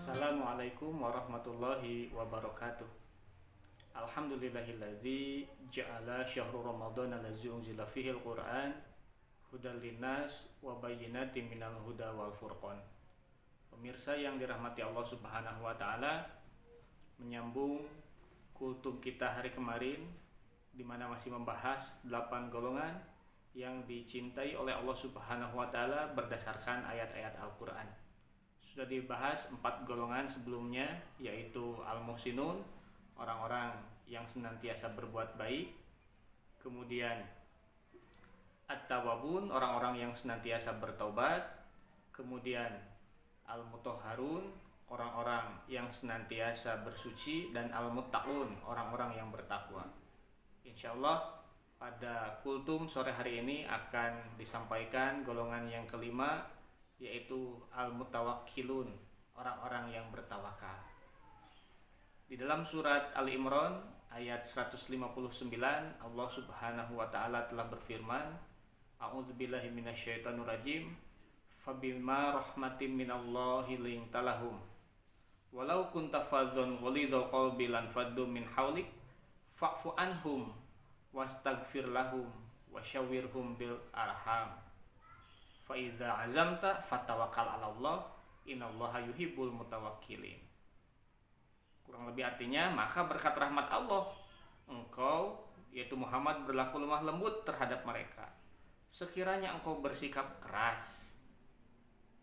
Assalamualaikum warahmatullahi wabarakatuh. Alhamdulillahillazi ja'ala syahrul ramadhan allazi unzila fihi al-Qur'an hudal linnas wa bayyinatin minal huda wal furqan. Pemirsa yang dirahmati Allah Subhanahu wa taala, menyambung kultum kita hari kemarin di mana masih membahas 8 golongan yang dicintai oleh Allah Subhanahu wa taala berdasarkan ayat-ayat Al-Qur'an. Sudah dibahas 4 golongan sebelumnya, yaitu al-muhsinun, orang-orang yang senantiasa berbuat baik. Kemudian at-tawwabun, orang-orang yang senantiasa bertaubat. Kemudian al-mutahharun, orang-orang yang senantiasa bersuci. Dan al-muttaqun, orang-orang yang bertakwa. Insyaallah pada kultum sore hari ini akan disampaikan golongan yang kelima, yaitu al-mutawakkilun, orang-orang yang bertawakal. Di dalam surat Ali Imran ayat 159, Allah Subhanahu wa taala telah berfirman, A'udzubillahi minasyaitonirrajim, fabima rahmatin minallahi linta lahum walau kunta fazzan ghalidhal qalbi lan faddu min hawlik fa'fu anhum wastaghfir lahum wasyawirhum bil arham fa iza azamta fatawakkal 'ala Allah innallaha yuhibbul mutawakkilin. Kurang lebih artinya, maka berkat rahmat Allah engkau, yaitu Muhammad, berlaku lemah lembut terhadap mereka. Sekiranya engkau bersikap keras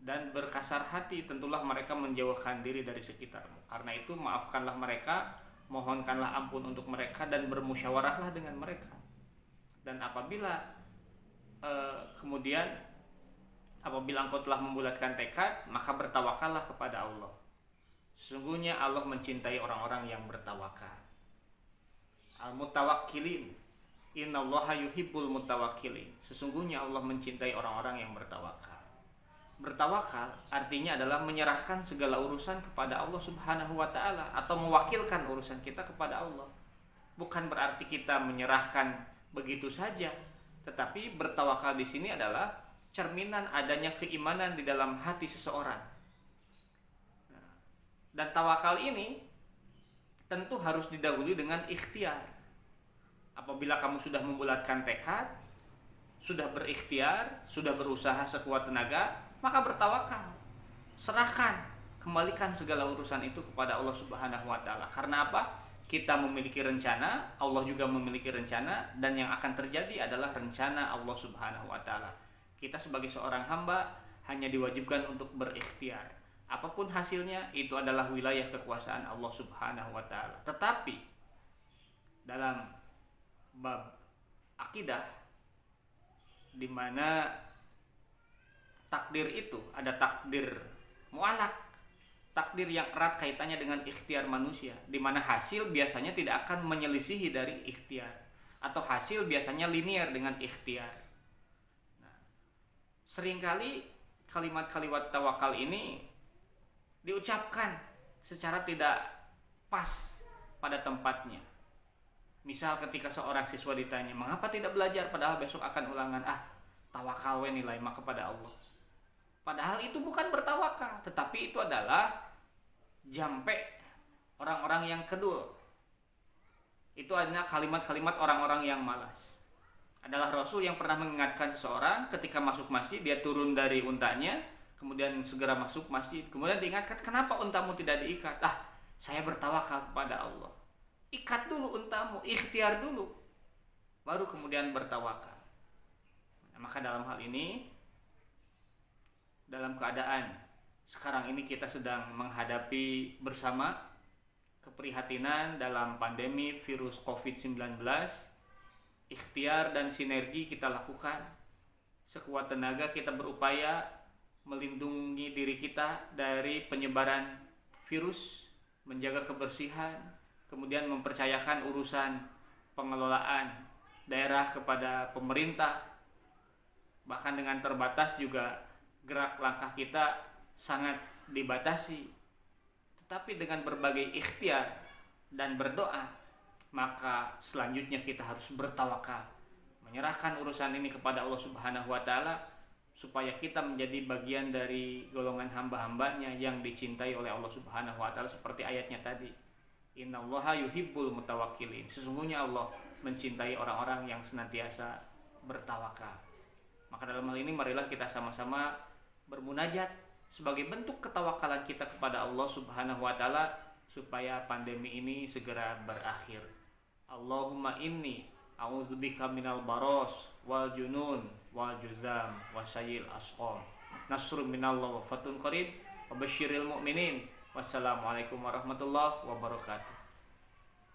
dan berkasar hati, tentulah mereka menjauhkan diri dari sekitarmu. Karena itu maafkanlah mereka, mohonkanlah ampun untuk mereka, dan bermusyawarahlah dengan mereka. Dan apabila apabila engkau telah membulatkan tekad, maka bertawakallah kepada Allah. Sesungguhnya Allah mencintai orang-orang yang bertawakal. Al-mutawakkilin, innallaha yuhibbul mutawakkilin. Sesungguhnya Allah mencintai orang-orang yang bertawakal. Bertawakal artinya adalah menyerahkan segala urusan kepada Allah Subhanahu wa taala, atau mewakilkan urusan kita kepada Allah. Bukan berarti kita menyerahkan begitu saja, tetapi bertawakal di sini adalah cerminan adanya keimanan di dalam hati seseorang. Dan tawakal ini tentu harus didahului dengan ikhtiar. Apabila kamu sudah membulatkan tekad, sudah berikhtiar, sudah berusaha sekuat tenaga, maka bertawakal. Serahkan, kembalikan segala urusan itu kepada Allah Subhanahu wa taala. Karena apa? Kita memiliki rencana, Allah juga memiliki rencana, dan yang akan terjadi adalah rencana Allah Subhanahu wa taala. Kita sebagai seorang hamba hanya diwajibkan untuk berikhtiar. Apapun hasilnya, itu adalah wilayah kekuasaan Allah Subhanahu wa taala. Tetapi dalam bab akidah, di mana takdir itu ada takdir mu'alaq, takdir yang erat kaitannya dengan ikhtiar manusia, di mana hasil biasanya tidak akan menyelisihi dari ikhtiar, atau hasil biasanya linear dengan ikhtiar. Seringkali kalimat-kalimat tawakal ini diucapkan secara tidak pas pada tempatnya. Misal ketika seorang siswa ditanya, mengapa tidak belajar padahal besok akan ulangan? Tawakal we nilai mah kepada Allah. Padahal itu bukan bertawakal, tetapi itu adalah jampe orang-orang yang kedul. Itu hanya kalimat-kalimat orang-orang yang malas. Adalah Rasul yang pernah mengingatkan seseorang ketika masuk masjid, dia turun dari untanya, kemudian segera masuk masjid. Kemudian diingatkan, kenapa untamu tidak diikat? Saya bertawakal kepada Allah. Ikat dulu untamu, ikhtiar dulu, baru kemudian bertawakal. Maka dalam hal ini, dalam keadaan sekarang ini kita sedang menghadapi bersama keprihatinan dalam pandemi virus COVID-19, ikhtiar dan sinergi kita lakukan. Sekuat tenaga kita berupaya melindungi diri kita dari penyebaran virus, menjaga kebersihan, kemudian mempercayakan urusan pengelolaan daerah kepada pemerintah. Bahkan dengan terbatas juga gerak langkah kita sangat dibatasi. Tetapi dengan berbagai ikhtiar dan berdoa, maka selanjutnya kita harus bertawakal, menyerahkan urusan ini kepada Allah Subhanahu wa taala, supaya kita menjadi bagian dari golongan hamba-hambanya yang dicintai oleh Allah Subhanahu wa taala, seperti ayatnya tadi, innallaha yuhibbul mutawakkilin, sesungguhnya Allah mencintai orang-orang yang senantiasa bertawakal. Maka dalam hal ini marilah kita sama-sama bermunajat sebagai bentuk ketawakalan kita kepada Allah Subhanahu wa taala supaya pandemi ini segera berakhir. Allahumma inni a'udzubika minal baros wal junun wal juzam wasyil asqam. Nasrun minallah wa fatun qarib wa basyiril mu'minin. Wassalamualaikum warahmatullahi wabarakatuh.